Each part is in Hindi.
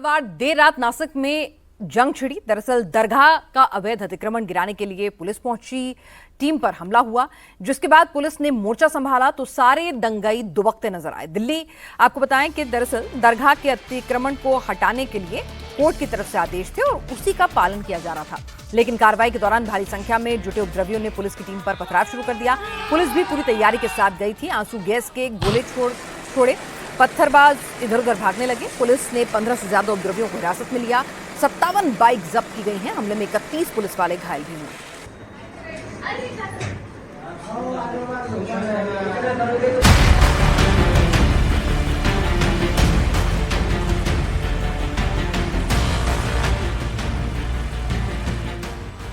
मंगलवार देर रात नासिक में जंग छिड़ी। दरअसल दरगाह का अवैध अतिक्रमण गिराने के लिए पुलिस पहुंची, टीम पर हमला हुआ, जिसके बाद पुलिस ने मोर्चा संभाला तो सारे दंगाई दुबकते नजर आए। दिल्ली आपको बताएं कि दरअसल दरगाह के अतिक्रमण को हटाने के लिए कोर्ट की तरफ से आदेश थे और उसी का पालन किया जा रहा था, लेकिन कार्रवाई के दौरान भारी संख्या में जुटे उपद्रवियों ने पुलिस की टीम पर पथराव शुरू कर दिया। पुलिस भी पूरी तैयारी के साथ गई थी। आंसू गैस के गोले छोड़े, पत्थरबाज इधर उधर भागने लगे। पुलिस ने 15 से ज्यादा उपद्रवियों को हिरासत में लिया। 57 बाइक जब्त की गई हैं। हमले में 31 पुलिस वाले घायल भी हुए।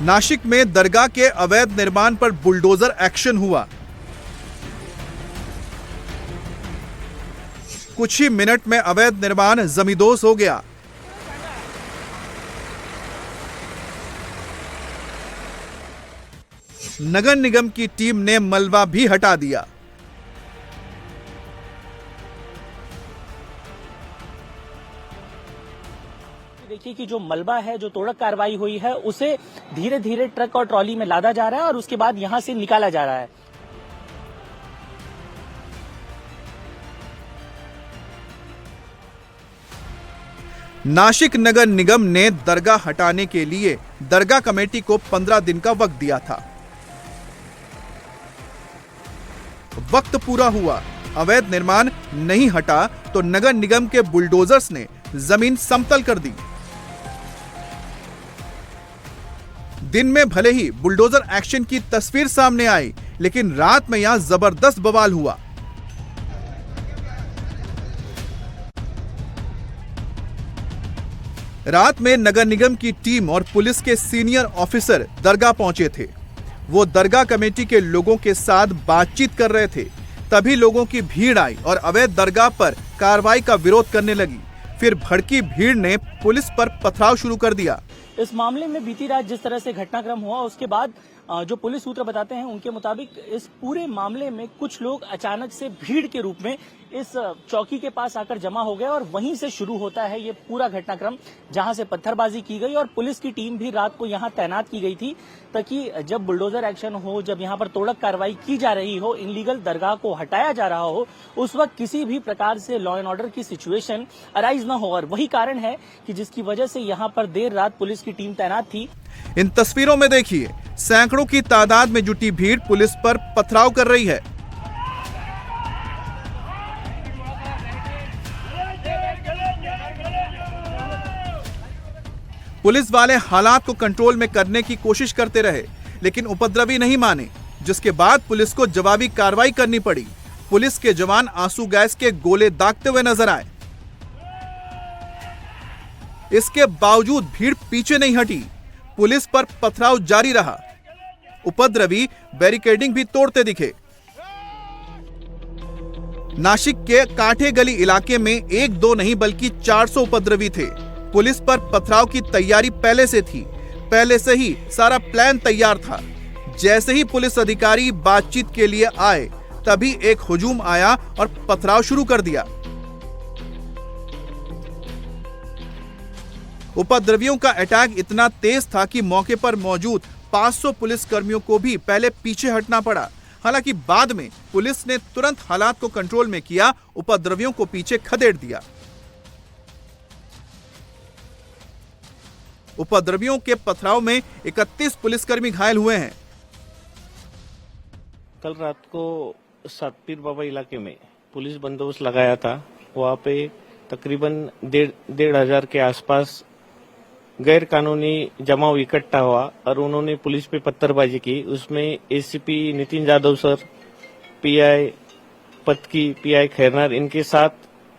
नासिक में दरगाह के अवैध निर्माण पर बुलडोजर एक्शन हुआ। कुछ ही मिनट में अवैध निर्माण जमींदोज हो गया। नगर निगम की टीम ने मलबा भी हटा दिया। देखिए कि जो मलबा है, जो तोड़क कार्रवाई हुई है, उसे धीरे धीरे ट्रक और ट्रॉली में लादा जा रहा है और उसके बाद यहां से निकाला जा रहा है। नासिक नगर निगम ने दरगाह हटाने के लिए दरगाह कमेटी को 15 दिन का वक्त दिया था। वक्त पूरा हुआ, अवैध निर्माण नहीं हटा तो नगर निगम के बुलडोजर्स ने जमीन समतल कर दी। दिन में भले ही बुलडोजर एक्शन की तस्वीर सामने आई, लेकिन रात में यहां जबरदस्त बवाल हुआ। रात में नगर निगम की टीम और पुलिस के सीनियर ऑफिसर दरगाह पहुंचे थे। वो दरगाह कमेटी के लोगों के साथ बातचीत कर रहे थे। तभी लोगों की भीड़ आई और अवैध दरगाह पर कार्रवाई का विरोध करने लगी। फिर भड़की भीड़ ने पुलिस पर पथराव शुरू कर दिया। इस मामले में बीती रात जिस तरह से घटनाक्रम हुआ, उसके बाद जो पुलिस सूत्र बताते हैं, उनके मुताबिक इस पूरे मामले में कुछ लोग अचानक से भीड़ के रूप में इस चौकी के पास आकर जमा हो गए और वहीं से शुरू होता है ये पूरा घटनाक्रम, जहां से पत्थरबाजी की गई और पुलिस की टीम भी रात को यहां तैनात की गई थी, ताकि जब बुलडोजर एक्शन हो, जब यहां पर तोड़क कार्रवाई की जा रही हो, इनलीगल दरगाह को हटाया जा रहा हो, उस वक्त किसी भी प्रकार से लॉ एंड ऑर्डर की सिचुएशन अराइज न हो। और वही कारण है कि जिसकी वजह से यहां पर देर रात पुलिस की टीम तैनात थी। इन तस्वीरों में देखिए, सैकड़ों की तादाद में जुटी भीड़ पुलिस पर पथराव कर रही है। पुलिस वाले हालात को कंट्रोल में करने की कोशिश करते रहे, लेकिन उपद्रवी नहीं माने, जिसके बाद पुलिस को जवाबी कार्रवाई करनी पड़ी। पुलिस के जवान आंसू गैस के गोले दागते हुए नजर आए। इसके बावजूद भीड़ पीछे नहीं हटी, पुलिस पर पथराव जारी रहा। उपद्रवी बैरिकेडिंग भी तोड़ते दिखे। नासिक के कांठे गली इलाके में 1-2 नहीं बल्कि 400 उपद्रवी थे। पुलिस पर पथराव की तैयारी पहले से थी, पहले से ही सारा प्लान तैयार था। जैसे ही पुलिस अधिकारी बातचीत के लिए आए, तभी एक हुजूम आया और पथराव शुरू कर दिया। उपद्रवियों का अटैक इतना तेज था कि मौके पर मौजूद 500 पुलिस कर्मियों को भी पहले पीछे हटना पड़ा। हालांकि बाद में पुलिस ने तुरंत हालात को कंट्रोल में किया, उपद्रवियों को पीछे खदेड़ दिया। उपद्रवियों के पथराव में 31 पुलिसकर्मी घायल हुए हैं। कल रात को सातपीर बाबा इलाके में पुलिस बंदोबस्त लगाया था। वहाँ पे तकरीबन 1,500 के आसपास गैर कानूनी जमाव इकट्ठा हुआ और उन्होंने पुलिस पे पत्थरबाजी की। उसमें ACP Nitin Jadhav sir, PI Patki, PI Khairnar, इनके साथ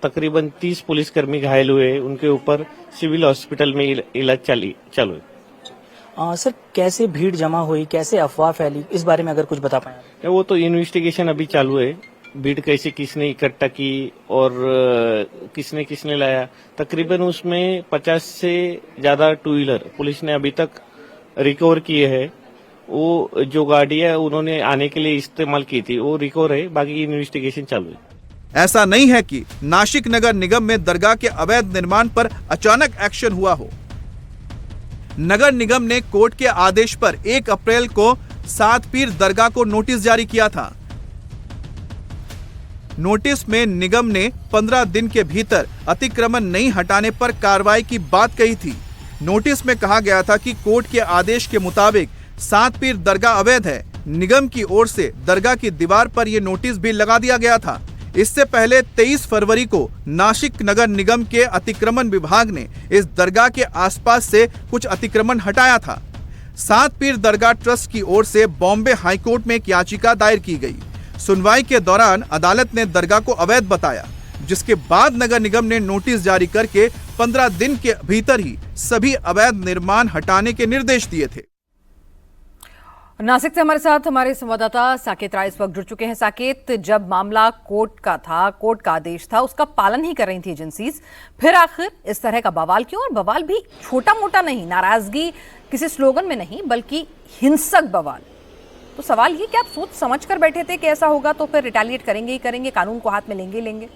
तकरीबन 30 पुलिसकर्मी घायल हुए। उनके ऊपर सिविल हॉस्पिटल में इलाज चालू है। सर, कैसे भीड़ जमा हुई, कैसे अफवाह फैली, इस बारे में अगर कुछ बता पाए? वो तो इन्वेस्टिगेशन अभी चालू है। भीड़ कैसे, किसने इकट्ठा की और किसने लाया। तकरीबन उसमें 50 से ज्यादा 2 व्हीलर पुलिस ने अभी तक रिकवर किए हैं। वो जो गाड़ी है उन्होंने आने के लिए इस्तेमाल की थी, वो रिकवर है। बाकी इन्वेस्टिगेशन चालू है। ऐसा नहीं है कि नासिक नगर निगम में दरगाह के अवैध निर्माण पर अचानक एक्शन हुआ हो। नगर निगम ने कोर्ट के आदेश पर 1 अप्रैल को सात पीर दरगाह को नोटिस जारी किया था। नोटिस में निगम ने 15 दिन के भीतर अतिक्रमण नहीं हटाने पर कार्रवाई की बात कही थी। नोटिस में कहा गया था कि कोर्ट के आदेश के मुताबिक सात पीर दरगाह अवैध है। निगम की ओर से दरगाह की दीवार पर यह नोटिस भी लगा दिया गया था। इससे पहले 23 फरवरी को नासिक नगर निगम के अतिक्रमण विभाग ने इस दरगाह के आसपास से कुछ अतिक्रमण हटाया था। सात पीर दरगाह ट्रस्ट की ओर से बॉम्बे हाईकोर्ट में एक याचिका दायर की गई। सुनवाई के दौरान अदालत ने दरगाह को अवैध बताया, जिसके बाद नगर निगम ने नोटिस जारी करके 15 दिन के भीतर ही सभी अवैध निर्माण हटाने के निर्देश दिए थे। नासिक से हमारे साथ हमारे संवाददाता साकेत राय इस वक्त जुड़ चुके हैं। साकेत, जब मामला कोर्ट का था, कोर्ट का आदेश था, उसका पालन ही कर रही थी एजेंसीज, फिर आखिर इस तरह का बवाल क्यों? और बवाल भी छोटा मोटा नहीं, नाराजगी किसी स्लोगन में नहीं बल्कि हिंसक बवाल। तो सवाल ये कि आप सोच समझ कर बैठे थे कि ऐसा होगा तो फिर रिटेलिएट करेंगे ही करेंगे, कानून को हाथ में लेंगे ही लेंगे?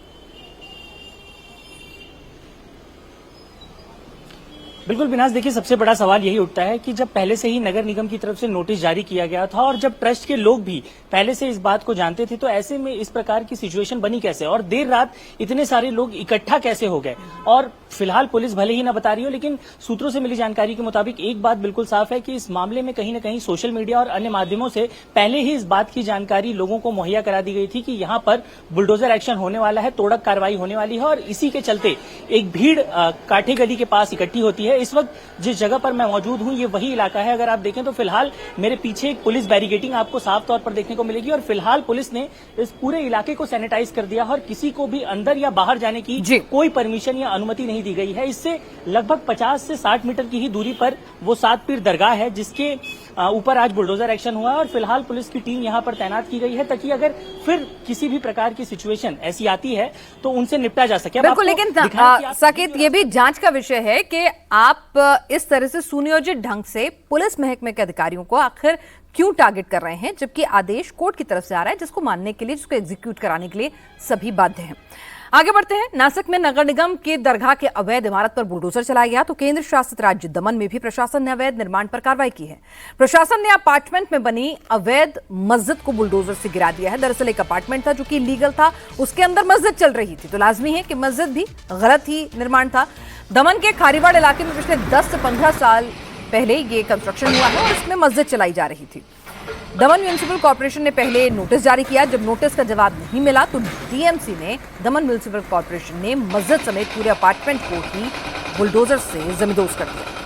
बिल्कुल बिनाज, देखिए सबसे बड़ा सवाल यही उठता है कि जब पहले से ही नगर निगम की तरफ से नोटिस जारी किया गया था और जब ट्रस्ट के लोग भी पहले से इस बात को जानते थे, तो ऐसे में इस प्रकार की सिचुएशन बनी कैसे और देर रात इतने सारे लोग इकट्ठा कैसे हो गए? और फिलहाल पुलिस भले ही ना बता रही हो, लेकिन सूत्रों से मिली जानकारी के मुताबिक एक बात बिल्कुल साफ है कि इस मामले में कहीं न कहीं सोशल मीडिया और अन्य माध्यमों से पहले ही इस बात की जानकारी लोगों को मुहैया करा दी गई थी कि यहाँ पर बुलडोजर एक्शन होने वाला है, तोड़क कार्रवाई होने वाली है और इसी के चलते एक भीड़ काठे गली के पास इकट्ठी होती है। इस वक्त जिस जगह पर मैं मौजूद हूं ये वही इलाका है। अगर आप देखें तो फिलहाल मेरे पीछे एक पुलिस बैरिकेडिंग आपको साफ तौर पर देखने को मिलेगी और फिलहाल पुलिस ने इस पूरे इलाके को सैनिटाइज कर दिया और किसी को भी अंदर या बाहर जाने की कोई परमिशन या अनुमति नहीं दी गई है। इससे लगभग 50 से 60 मीटर की ही दूरी पर वो सात पीर दरगाह है जिसके ऊपर आज बुलडोजर एक्शन हुआ है और फिलहाल पुलिस की टीम यहां पर तैनात की गई है ताकि अगर फिर किसी भी प्रकार की सिचुएशन ऐसी आती है तो उनसे निपटा जा सके। बिल्कुल, लेकिन साकेत, ये भी जांच का विषय है कि आप इस तरह से सुनियोजित ढंग से पुलिस महकमे के अधिकारियों को आखिर क्यों टारगेट कर रहे हैं, जबकि आदेश कोर्ट की तरफ से आ रहा है जिसको मानने के लिए, जिसको एग्जीक्यूट कराने के लिए सभी बाध्य हैं। आगे बढ़ते हैं। नासिक में नगर निगम के दरगाह के अवैध इमारत पर बुलडोजर चलाया गया तो केंद्र शासित राज्य दमन में भी प्रशासन ने अवैध निर्माण पर कार्रवाई की है। प्रशासन ने अपार्टमेंट में बनी अवैध मस्जिद को बुलडोजर से गिरा दिया है। दरअसल एक अपार्टमेंट था जो कि इलीगल था, उसके अंदर मस्जिद चल रही थी, तो लाजमी है कि मस्जिद भी गलत ही निर्माण था। दमन के खारीवाड़ इलाके में पिछले 10 से 15 साल पहले ये कंस्ट्रक्शन हुआ है और इसमें मस्जिद चलाई जा रही थी। दमन म्युनिसिपल कॉर्पोरेशन ने पहले नोटिस जारी किया। जब नोटिस का जवाब नहीं मिला तो डीएमसी ने, दमन म्युनिसिपल कॉर्पोरेशन ने मस्जिद समेत पूरे अपार्टमेंट को ही बुलडोजर से जमींदोज कर दिया।